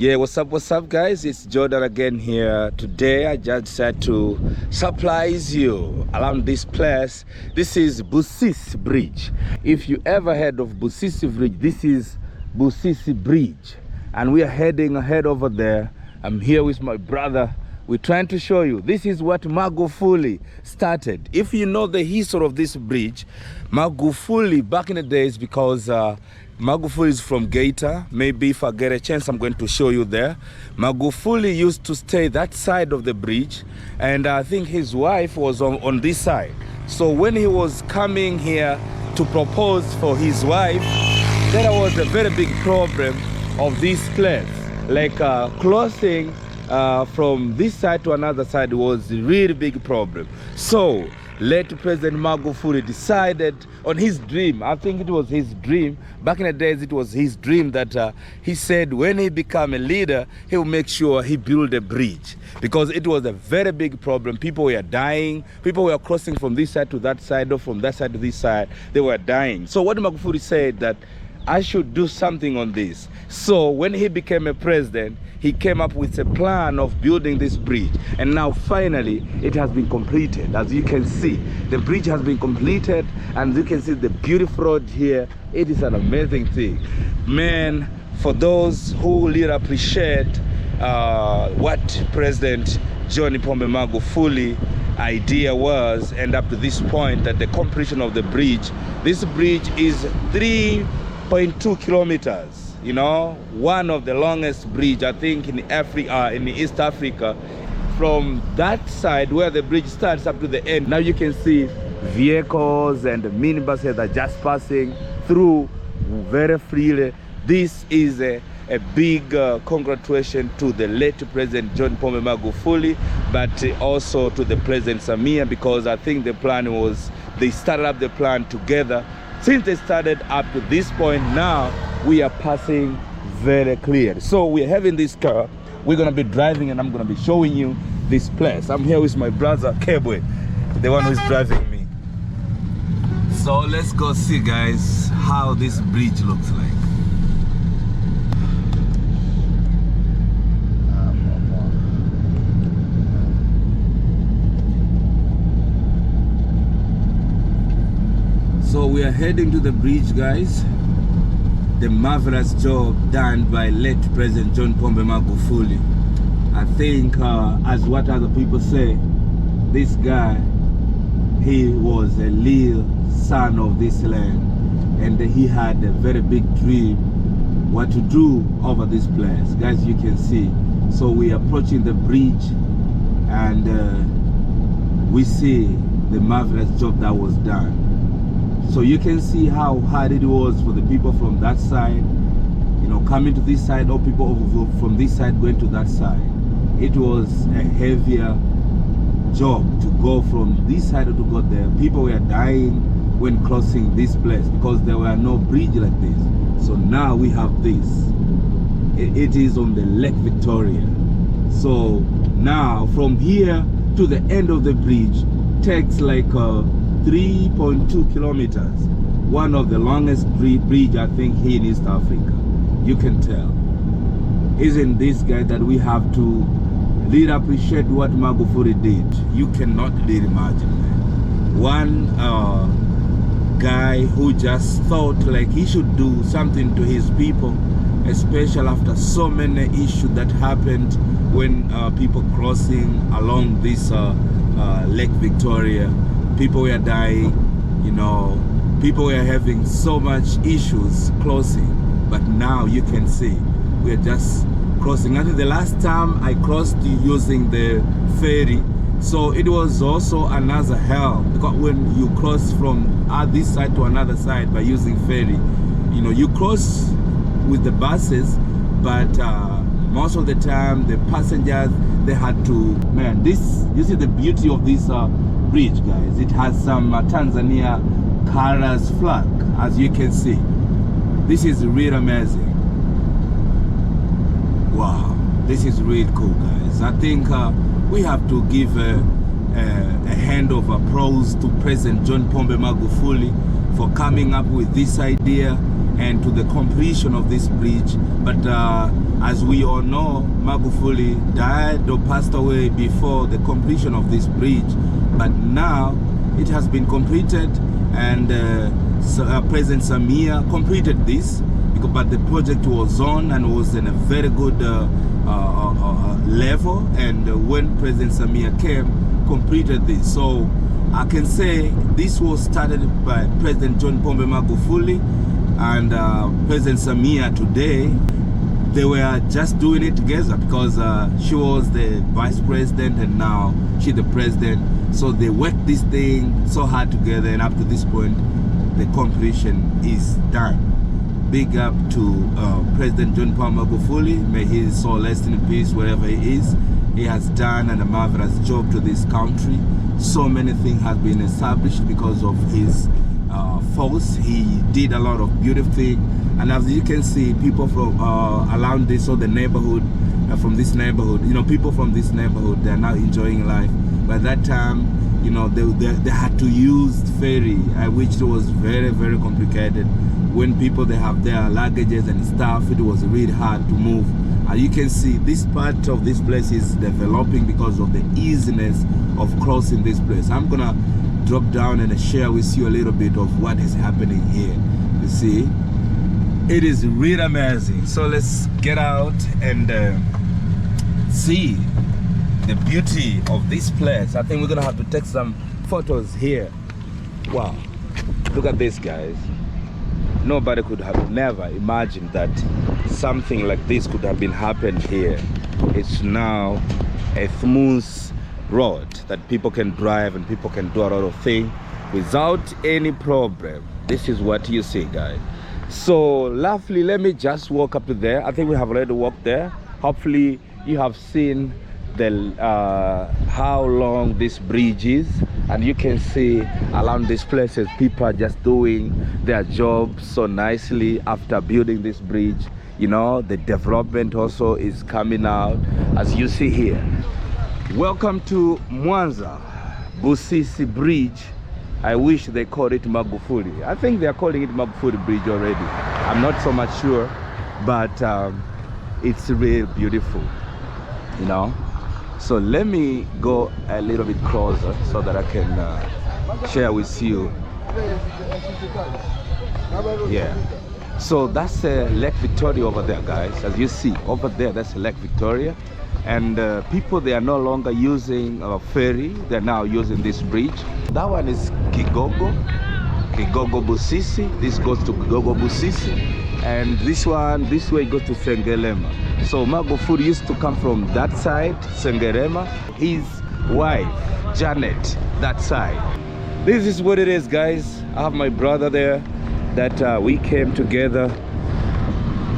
Yeah, what's up guys? It's Jordan again here. Today I just decided to surprise you around this place. This is Busisi Bridge. If you ever heard of Busisi Bridge, this is Busisi Bridge. And we are heading ahead over there. I'm here with my brother. We're trying to show you. This is what Magufuli started. If you know the history of this bridge, Magufuli back in the days, because Magufuli is from Geita. Maybe if I get a chance, I'm going to show you there. Magufuli used to stay that side of the bridge, and I think his wife was on this side. So when he was coming here to propose for his wife, there was a very big problem of this place. Like crossing from this side to another side was a really big problem. So late President Magufuli decided on his dream. I think it was his dream. Back in the days, it was his dream that he said when he become a leader, he will make sure he build a bridge, because it was a very big problem. People were dying. People were crossing from this side to that side, or from that side to this side. They were dying. So what Magufuli said that I should do something on this. So when he became a president, he came up with a plan of building this bridge. And now finally, it has been completed. As you can see, the bridge has been completed. And you can see the beautiful road here. It is an amazing thing. Man, for those who really appreciate what President John Pombe Magufuli idea was, and up to this point, that the completion of the bridge, this bridge is 3.2 kilometers. You know, one of the longest bridge, I think, in Africa, in East Africa. From that side where the bridge starts up to the end, now you can see vehicles and minibuses are just passing through very freely. This is a big congratulation to the late President John Pombe Magufuli, but also to the President Samia, because I think the plan was, they started up the plan together. Since they started up to this point, now we are passing very clear. So we're having this car, we're gonna be driving, and I'm gonna be showing you this place. I'm here with my brother Kebwe, the one who's driving me. So let's go see, guys, how this bridge looks like. So we are heading to the bridge, guys. The marvelous job done by late President John Pombe Magufuli. I think, as what other people say, this guy, he was a real son of this land, and he had a very big dream what to do over this place. Guys, you can see. So we are approaching the bridge, and we see the marvelous job that was done. So you can see how hard it was for the people from that side, you know, coming to this side, or people from this side going to that side. It was a heavier job to go from this side to go there. People were dying when crossing this place because there were no bridge like this. So now we have this. It is on the Lake Victoria. So now from here to the end of the bridge takes like 3.2 kilometers. One of the longest bridge, I think, here in East Africa. You can tell. Isn't this guy that we have to really appreciate what Magufuli did? You cannot really imagine that. One guy who just thought like he should do something to his people, especially after so many issues that happened when people crossing along this Lake Victoria. People were dying, you know, people were having so much issues crossing, but now you can see we're just crossing. I think the last time I crossed using the ferry, so it was also another hell, because when you cross from this side to another side by using ferry, you know, you cross with the buses, but most of the time the passengers, they had to, man, this, you see the beauty of this bridge, guys. It has some Tanzania colors flag, as you can see. This is really amazing. Wow, this is really cool, guys. I think we have to give a hand of applause to President John Pombe Magufuli for coming up with this idea and to the completion of this bridge. But As we all know, Magufuli died or passed away before the completion of this bridge, but now it has been completed, and President Samia completed this, but the project was on and was in a very good level, and when President Samia came, completed this. So I can say this was started by President John Pombe Magufuli and President Samia today. They were just doing it together because she was the vice president and now she's the president. So they worked this thing so hard together, and up to this point, the completion is done. Big up to President John Pombe Magufuli. May his soul rest in peace wherever he is. He has done a marvelous job to this country. So many things have been established because of his force. He did a lot of beautiful things. And as you can see, people from around this or the neighborhood, from this neighborhood, you know, people from this neighborhood, they are now enjoying life. By that time, you know, they had to use ferry, which was very, very complicated. When people, they have their luggages and stuff, it was really hard to move. You can see this part of this place is developing because of the easiness of crossing this place. I'm gonna drop down and share with you a little bit of what is happening here. You see, it is really amazing. So let's get out and see the beauty of this place. I think we're gonna have to take some photos here. Wow, look at this, guys. Nobody could have never imagined that something like this could have been happened here. It's now a smooth road that people can drive and people can do a lot of things without any problem. This is what you see, guys. So lastly, let me just walk up to there. I think we have already walked there. Hopefully you have seen the how long this bridge is, and you can see around these places people are just doing their job so nicely after building this bridge. You know, the development also is coming out, as you see here. Welcome to Mwanza Busisi Bridge. I wish they called it Magufuli. I think they are calling it Magufuli Bridge already. I'm not so much sure, but it's really beautiful, you know. So let me go a little bit closer so that I can share with you. Yeah. So that's Lake Victoria over there, guys. As you see over there, that's Lake Victoria. And people, they are no longer using a ferry. They're now using this bridge. That one is Kigogo Busisi. This goes to Kigogo Busisi. And this one, this way goes to Sengerema. So Magufuli used to come from that side, Sengerema. His wife, Janet, that side. This is what it is, guys. I have my brother there that we came together.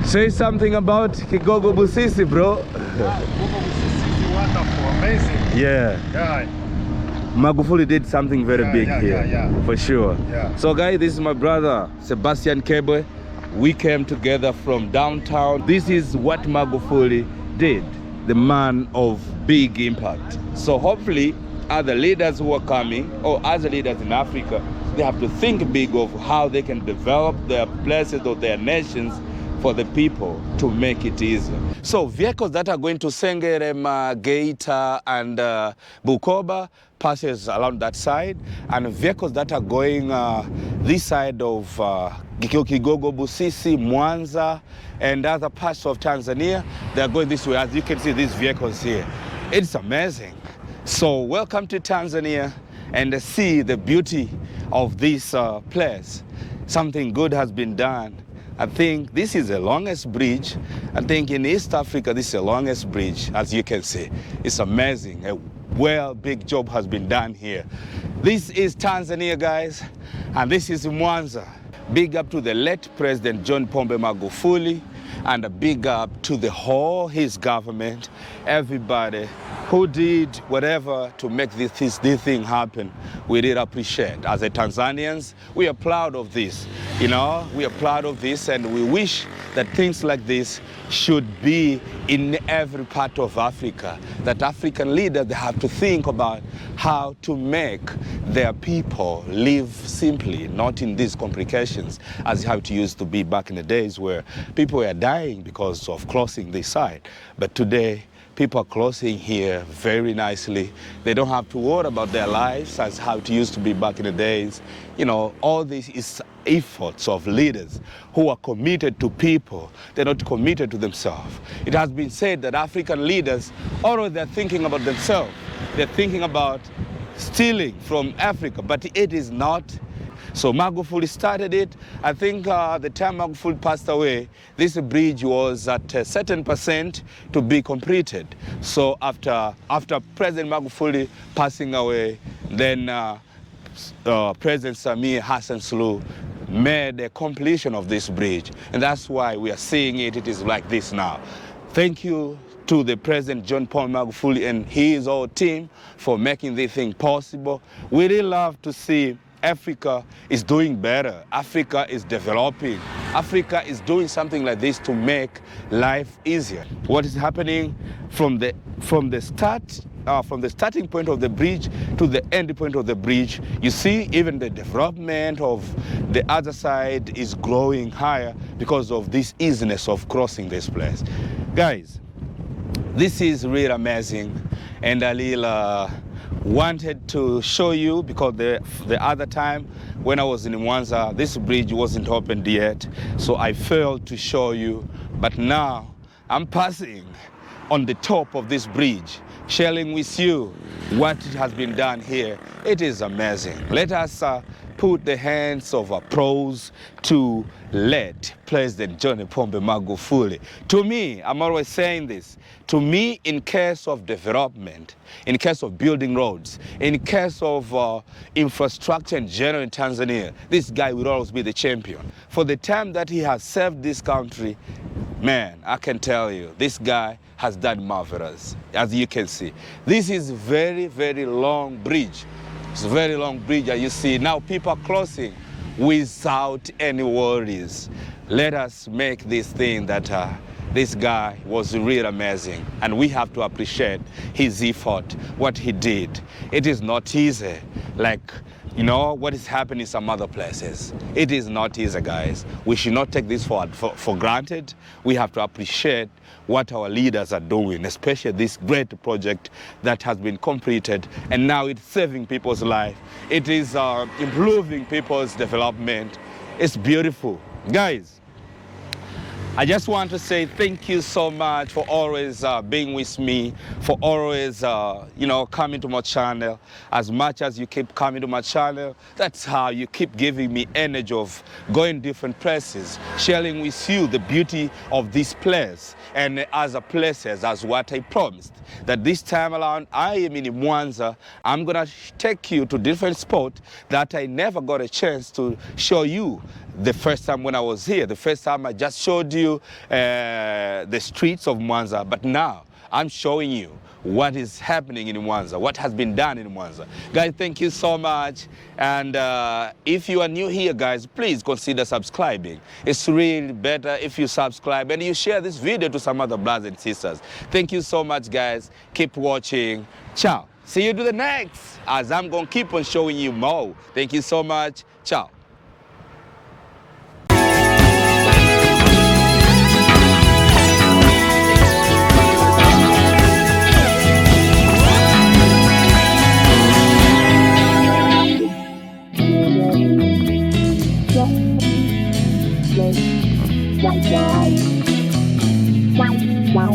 Say something about Kigogo Busisi, bro. Yeah, Kigogo Busisi is wonderful, amazing. Yeah. Magufuli did something very big here, for sure. Yeah. So guys, this is my brother, Sebastian Kebwe. We came together from downtown. This is what Magufuli did, the man of big impact. So hopefully other leaders who are coming, or other leaders in Africa, they have to think big of how they can develop their places or their nations for the people to make it easier. So vehicles that are going to Sengerema, Geita, and Bukoba passes around that side, and vehicles that are going this side of Kigogo Busisi, Mwanza, and other parts of Tanzania, they are going this way. As you can see, these vehicles here, it's amazing. So welcome to Tanzania, and see the beauty of this place. Something good has been done. I think this is the longest bridge. I think in East Africa, this is the longest bridge, as you can see. It's amazing. A big job has been done here. This is Tanzania, guys, and this is Mwanza. Big up to the late President John Pombe Magufuli, and a big up to the whole his government. Everybody who did whatever to make this thing happen, we did appreciate. As a Tanzanians, we are proud of this. You know, we are proud of this, and we wish that things like this should be in every part of Africa. That African leaders, they have to think about how to make their people live simply, not in these complications as how it used to be back in the days where people were dying because of crossing this side. But today, people are crossing here very nicely. They don't have to worry about their lives as how it used to be back in the days. You know, all this is efforts of leaders who are committed to people. They're not committed to themselves. It has been said that African leaders, although they're thinking about themselves, they're thinking about stealing from Africa, but it is not. So Magufuli started it. I think the time Magufuli passed away, this bridge was at a certain percent to be completed. So after President Magufuli passing away, then President Samir Hassan Suluhu made a completion of this bridge. And that's why we are seeing it. It is like this now. Thank you to the President John Paul Magufuli and his whole team for making this thing possible. We really love to see Africa is doing better. Africa is developing. Africa is doing something like this to make life easier. What is happening from the starting point of the bridge to the end point of the bridge, you see even the development of the other side is growing higher because of this easiness of crossing this place. Guys, this is really amazing, and I really wanted to show you because the other time when I was in Mwanza, this bridge wasn't opened yet, so I failed to show you. But now I'm passing on the top of this bridge, sharing with you what has been done here. It is amazing. Let us put the hands of our pros to let President John Pombe Magufuli. To me, I'm always saying this, to me, in case of development, in case of building roads, in case of infrastructure in general in Tanzania, this guy will always be the champion. For the time that he has served this country, man, I can tell you, this guy has done marvelous, as you can see. This is very, very long bridge. It's a very long bridge, as you see. Now people are crossing without any worries. Let us make this thing that this guy was really amazing, and we have to appreciate his effort, what he did. It is not easy, like, you know, what is happening in some other places. It is not easy, guys. We should not take this for granted. We have to appreciate what our leaders are doing, especially this great project that has been completed, and now it's saving people's life. It is improving people's development. It's beautiful. Guys, I just want to say thank you so much for always being with me, for always, you know, coming to my channel. As much as you keep coming to my channel, that's how you keep giving me energy of going different places, sharing with you the beauty of this place and other places, as what I promised. That this time around, I am in Mwanza. I'm gonna take you to different spots that I never got a chance to show you the first time when I was here. The first time I just showed you the streets of Mwanza, but now I'm showing you what is happening in Mwanza, what has been done in Mwanza. Guys, thank you so much. And if you are new here, guys, please consider subscribing. It's really better if you subscribe and you share this video to some other brothers and sisters. Thank you so much, guys. Keep watching. Ciao. See you to the next, as I'm going to keep on showing you more. Thank you so much. Ciao. Wow.